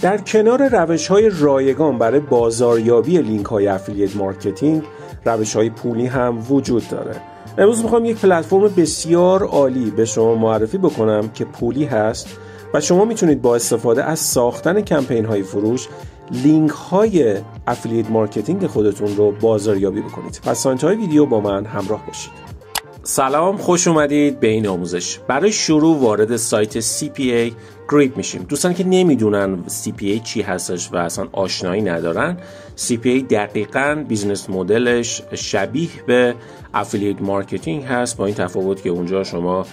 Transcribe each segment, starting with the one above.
در کنار روش‌های رایگان برای بازاریابی لینک‌های افیلیت مارکتینگ، روش‌های پولی هم وجود داره. امروز میخوام یک پلتفرم بسیار عالی به شما معرفی بکنم که پولی هست و شما میتونید با استفاده از ساختن کمپین‌های فروش لینک‌های افیلیت مارکتینگ خودتون رو بازاریابی بکنید. پس تا انتهای ویدیو با من همراه باشید. سلام، خوش اومدید به این آموزش. برای شروع وارد سایت CPA گریپ میشیم. دوستانی که نمیدونن CPA چی هستش و اصلا آشنایی ندارن، CPA دقیقاً بیزنس مدلش شبیه به افیلیت مارکتینگ هست، با این تفاوت که اونجا شما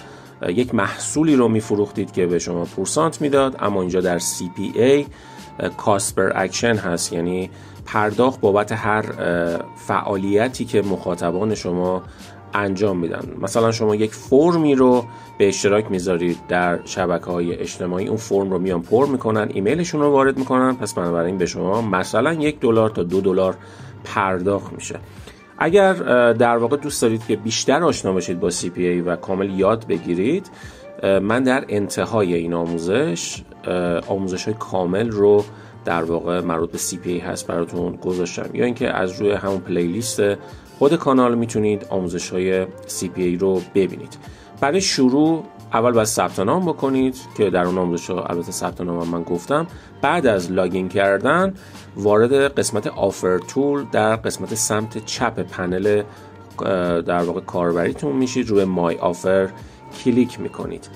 یک محصولی رو میفروختید که به شما پورسانت میداد، اما اینجا در CPA کاست پر اکشن هست، یعنی پرداخت بابت هر فعالیتی که مخاطبان شما انجام میدن. مثلا شما یک فرمی رو به اشتراک میذارید در شبکه‌های اجتماعی، اون فرم رو میان پر میکنن، ایمیلشون رو وارد میکنن، پس بنابراین به شما مثلا $1 تا $2 پرداخت میشه. اگر در واقع دوست دارید که بیشتر آشنا بشید با CPA و کامل یاد بگیرید، من در انتهای این آموزش‌های کامل رو در واقع مربوط به CPA هست براتون گذاشتم، یا اینکه از روی همون پلیلیست خود کانال میتونید آموزش‌های CPA رو ببینید. برای شروع اول باید ثبت نام بکنید که در اون آموزش‌ها البته ثبت نام من گفتم. بعد از لاگین کردن وارد قسمت آفر تول در قسمت سمت چپ پنل در واقع کاربریتون میشید، روی مای آفر کلیک میکنید.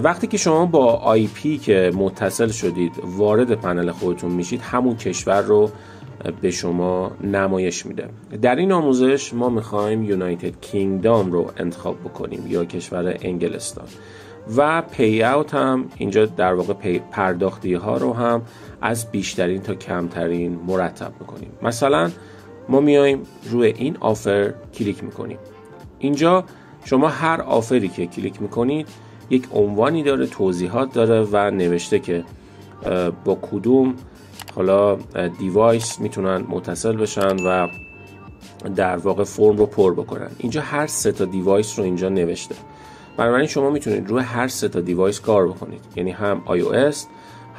وقتی که شما با IP که متصل شدید وارد پنل خودتون میشید، همون کشور رو به شما نمایش میده. در این آموزش ما میخوایم یونایتد کینگدام رو انتخاب بکنیم یا کشور انگلستان، و پی اوت هم اینجا در واقع پرداختی ها رو هم از بیشترین تا کمترین مرتب بکنیم. مثلا ما میایم روی این آفر کلیک میکنیم. اینجا شما هر آفری که کلیک میکنید یک عنوانی داره، توضیحات داره و نوشته که با کدوم حالا دیوایس میتونن متصل بشن و در واقع فرم رو پر بکنن. اینجا هر 3 تا دیوایس رو اینجا نوشته، بنابراین شما میتونید روی هر 3 تا دیوایس کار بکنید، یعنی هم iOS،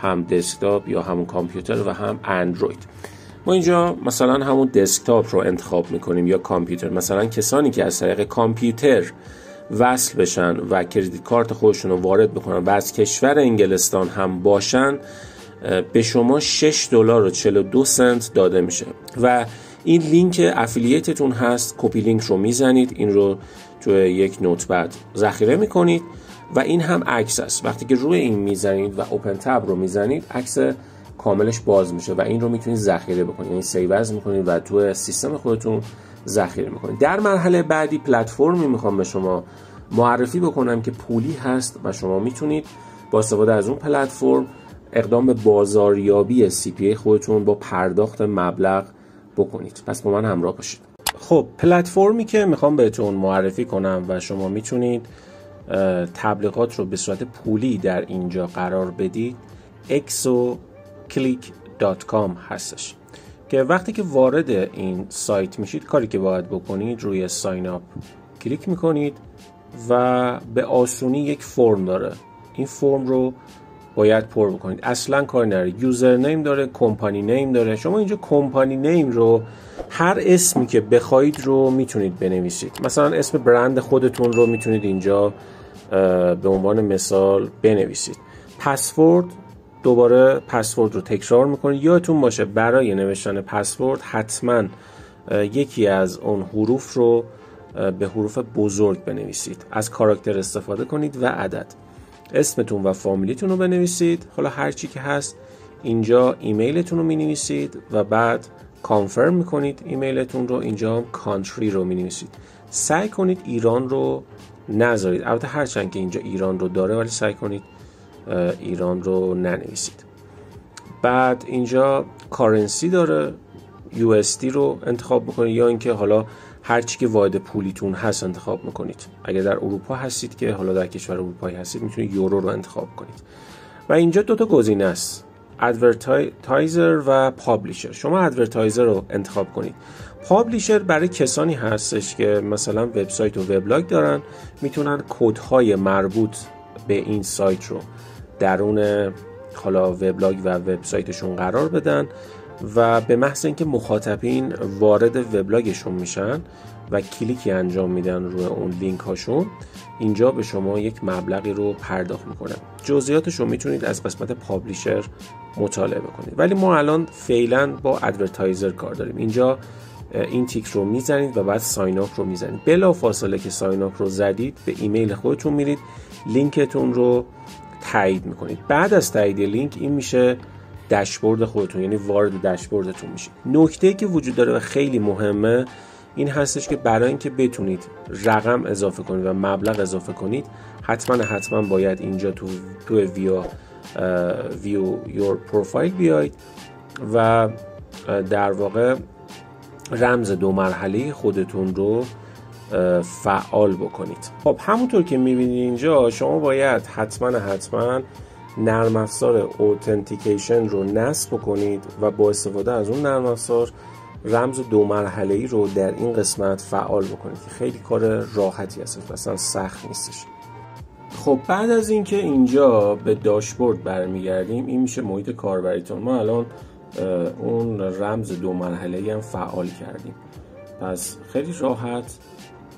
هم دسکتاپ یا همون کامپیوتر و هم اندروید. ما اینجا مثلا همون دسکتاپ رو انتخاب میکنیم یا کامپیوتر. مثلا کسانی که از طریق کامپیوتر وصل بشن و کریدیت کارت خودشون رو وارد بکنن و از کشور انگلستان هم باشن، به شما $6.42 داده میشه و این لینک افیلیتتون هست. کپی لینک رو میزنید، این رو توی یک نوتپد ذخیره میکنید و این هم عکس است. وقتی که روی این میزنید و اوپن تب رو میزنید، عکس کاملش باز میشه و این رو میتونید ذخیره بکنید، یعنی سیو از میکنید و توی سیستم خودتون ذخیره میکنید. در مرحله بعدی پلتفرمی میخوام به شما معرفی بکنم که پولی هست و شما میتونید با استفاده از اون پلتفرم اقدام به بازاریابی CPA خودتون با پرداخت مبلغ بکنید. پس با من همراه باشید. خب، پلتفرمی که میخوام بهتون معرفی کنم و شما میتونید تبلیغات رو به صورت پولی در اینجا قرار بدید، exoclick.com هستش که وقتی که وارد این سایت میشید، کاری که باید بکنید روی ساین اپ کلیک میکنید و به آسونی یک فرم داره. این فرم رو باید پر بکنید. اصلا کار نداره، یوزر نیم داره، کمپانی نیم داره. شما اینجا کمپانی نیم رو هر اسمی که بخواید رو میتونید بنویسید. مثلا اسم برند خودتون رو میتونید اینجا به عنوان مثال بنویسید. پسورد، دوباره پسورد رو تکرار میکنید. یادتون باشه برای نوشتن پسورد حتما یکی از اون حروف رو به حروف بزرگ بنویسید. از کاراکتر استفاده کنید و عدد. اسمتون و فامیلیتون رو بنویسید. حالا هر چی که هست اینجا ایمیلتون رو می‌نویسید و بعد کانفرم می‌کنید ایمیلتون رو. اینجا هم کانتری رو می‌نویسید. سعی کنید ایران رو نذارید. البته هرچند که اینجا ایران رو داره، ولی سعی کنید ایران رو ننویسید. بعد اینجا کارنسی داره، USD رو انتخاب بکنید یا اینکه حالا هر چی که واحد پولیتون هست انتخاب میکنید. اگر در اروپا هستید که حالا در کشور اروپایی هستید، میتونید یورو رو انتخاب کنید. و اینجا 2 تا گزینه است، ادورتایزر و پابلیشر. شما ادورتایزر رو انتخاب کنید. پابلیشر برای کسانی هستش که مثلا وبسایت و وبلاگ دارن، میتونن کدهای مربوط به این سایت رو درون حالا وبلاگ و وبسایتشون قرار بدن و به محض اینکه مخاطبین وارد وبلاگشون میشن و کلیکی انجام میدن روی اون لینک هاشون، اینجا به شما یک مبلغی رو پرداخت میکنن. جزئیاتش رو میتونید از قسمت پابلیشر مطالعه کنید، ولی ما الان فعلا با ادورتایزر کار داریم. اینجا این تیک رو میزنید و بعد ساین اپ رو میزنید. بلا فاصله که ساین اپ رو زدید به ایمیل خودتون میرید، لینکتون رو تایید میکنید. بعد از تایید لینک این میشه داشبورد خودتون، یعنی وارد داشبوردتون میشید. نکته‌ای که وجود داره و خیلی مهمه این هستش که برای اینکه بتونید رقم اضافه کنید و مبلغ اضافه کنید، حتما باید اینجا تو ویو یور پروفایل بیاید و در واقع رمز 2 مرحله خودتون رو فعال بکنید. خب همونطور که میبینید اینجا شما باید حتما نرم افزار اوتنتیکیشن رو نصب بکنید و با استفاده از اون نرم افزار رمز 2 مرحله‌ای رو در این قسمت فعال بکنید که خیلی کار راحتی هست، اصلا سخت نیستش. خب بعد از اینکه اینجا به داشبورد برمیگردیم، این میشه محیط کاربریتون. ما الان اون رمز 2 مرحله‌ای هم فعال کردیم، پس خیلی راحت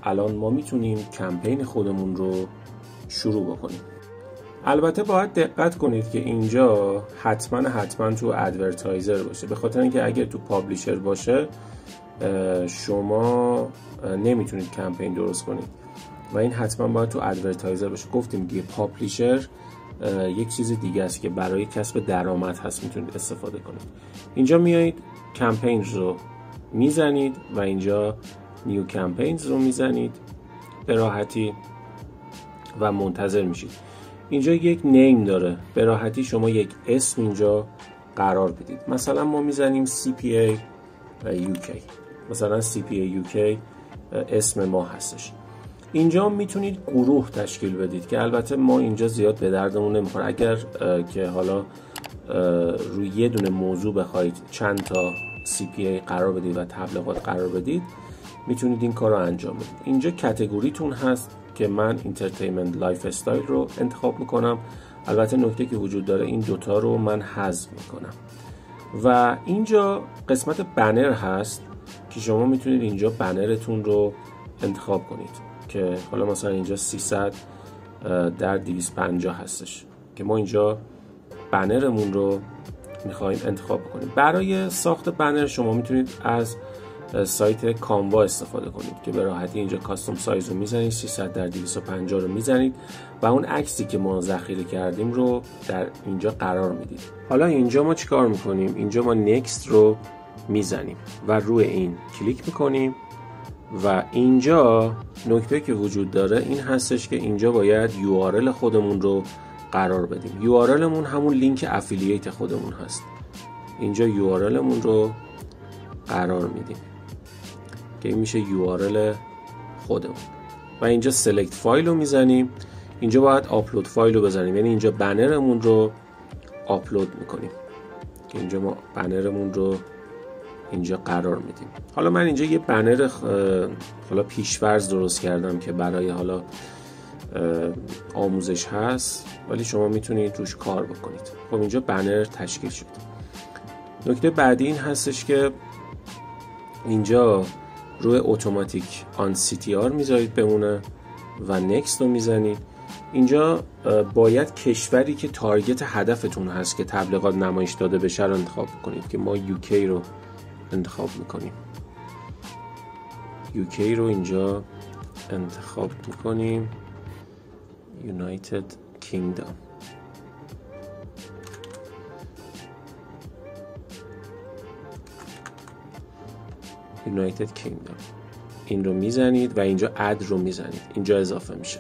الان ما میتونیم کمپین خودمون رو شروع بکنیم. البته باید دقت کنید که اینجا حتما تو ادورتایزر باشه، به خاطر اینکه اگر تو پابلیشر باشه شما نمیتونید کمپین درست کنید و این حتما باید تو ادورتایزر باشه. گفتیم دیگه پابلیشر یک چیز دیگه است که برای کسب درآمد هست، میتونید استفاده کنید. اینجا میایید کمپین رو میزنید و اینجا نیو کمپینز رو میزنید به راحتی و منتظر میشید. اینجا یک نیم داره، به راحتی شما یک اسم اینجا قرار بدید. مثلا ما میزنیم CPA UK، مثلا CPA UK اسم ما هستش. اینجا میتونید گروه تشکیل بدید که البته ما اینجا زیاد به دردمون نمیخوره. اگر که حالا روی یه دونه موضوع بخواید چند تا CPA قرار بدید و تبلیغات قرار بدید، میتونید این کار رو انجام بدید. اینجا کاتگوریتون هست که من انترتینمنت لایف استایل رو انتخاب میکنم. البته نکته که وجود داره این دوتا رو من حذف میکنم. و اینجا قسمت بنر هست که شما میتونید اینجا بنرتون رو انتخاب کنید که حالا مثلا اینجا 300 در 250 هستش که ما اینجا بنرمون رو میخوایم انتخاب کنیم. برای ساخت بنر شما میتونید از سایت کانوا استفاده کنید که به راحتی اینجا کاستوم سایز رو میزنید، 300 در 250 رو میزنید و اون عکسی که ما ذخیره کردیم رو در اینجا قرار میدید. حالا اینجا ما چیکار میکنیم؟ اینجا ما نکست رو میزنیم و روی این کلیک میکنیم و اینجا نکته که وجود داره این هستش که اینجا باید URL خودمون رو قرار بدیم. URLمون همون لینک افیلیت خودمون هست. اینجا URLمون رو قرار میدیم که این میشه URL خودمون و اینجا سلکت فایل رو میزنیم. اینجا باید آپلود فایل رو بزنیم، یعنی اینجا بنرمون رو آپلود میکنیم که اینجا ما بنرمون رو اینجا قرار میدیم. حالا من اینجا یه بنر حالا پیش‌فرض درست کردم که برای حالا آموزش هست، ولی شما میتونید روش کار بکنید. خب اینجا بنر تشکیل شد. نکته بعدی این هستش که اینجا روی اتوماتیک آن CTR میذارید بمونه و نکست رو میزنید. اینجا باید کشوری که تارگت هدفتون هست که تبلیغات نمایش داده بشه رو انتخاب کنید که ما UK رو انتخاب میکنیم. UK رو اینجا انتخاب میکنیم، United Kingdom. United Kingdom این رو میزنید و اینجا اد رو میزنید، اینجا اضافه میشه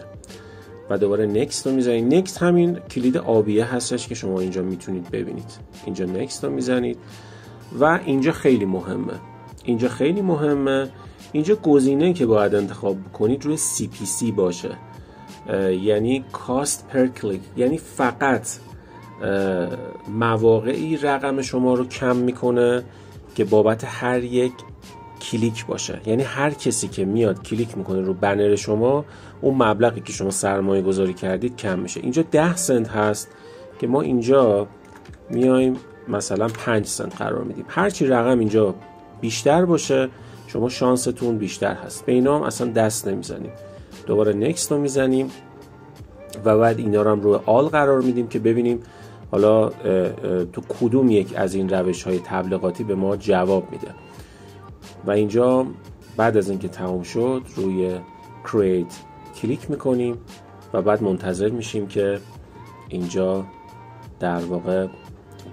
و دوباره نکست رو میزنید. نکست همین کلید آبیه هستش که شما اینجا میتونید ببینید. اینجا نکست رو میزنید و اینجا خیلی مهمه اینجا گزینه‌ای که باید انتخاب کنید روی CPC باشه، یعنی کاست پر کلیک، یعنی فقط مواقعی رقم شما رو کم میکنه که بابت هر یک کلیک باشه. یعنی هر کسی که میاد کلیک میکنه رو بنر شما، اون مبلغی که شما سرمایه گذاری کردید کم میشه. اینجا 10 سنت هست که ما اینجا میایم مثلا 5 سنت قرار میدیم. هرچی رقم اینجا بیشتر باشه شما شانستون بیشتر هست. به اینا هم اصلا دست نمیزنیم. دوباره نکست رو میزنیم و بعد اینا رو هم روی آل قرار میدیم که ببینیم حالا تو کدوم یک از این روش های تبلیغاتی به ما جواب میده. و اینجا بعد از اینکه تمام شد روی create کلیک میکنیم و بعد منتظر میشیم که اینجا در واقع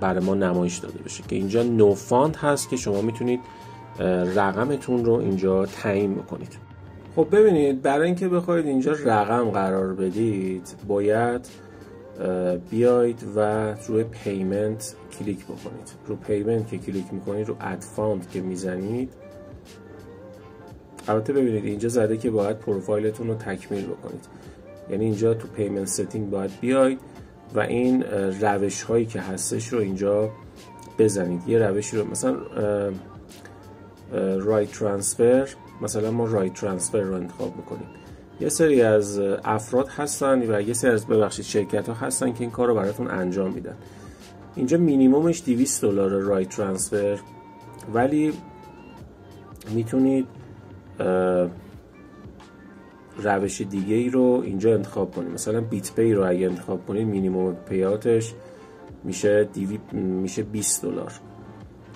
برای ما نمایش داده بشه که اینجا نو فاند هست که شما میتونید رقمتون رو اینجا تعیین بکنید. خب ببینید برای اینکه بخواید اینجا رقم قرار بدید باید بیاید و روی پیمنت کلیک بکنید. رو پیمنت که کلیک میکنید رو اد فاند که میزنید، البته ببینید اینجا زده که باید پروفایلتون رو تکمیل بکنید، یعنی اینجا تو پیمنت ستینگ باید بیاید و این روش هایی که هستش رو اینجا بزنید. یه روشی رو مثلا رایت ترانسفر، مثلا ما رایت ترانسفر رو انتخاب بکنیم. یه سری از افراد هستن و یه سری از شرکت ها هستن که این کار رو براتون انجام میدن. اینجا مینیمومش $200 رایت ترانسفر، ولی میتونید روش دیگه ای رو اینجا انتخاب کنید. مثلا بیت پی رو اگه انتخاب کنید مینیموم پیاتش میشه $20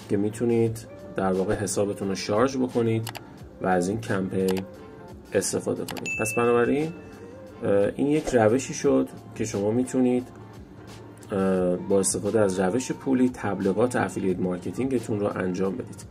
که میتونید در واقع حسابتون رو شارژ بکنید و از این کمپین استفاده کنید. پس بنابراین این یک روشی شد که شما میتونید با استفاده از روش پولی تبلیغات افیلیت مارکتینگتون رو انجام بدید.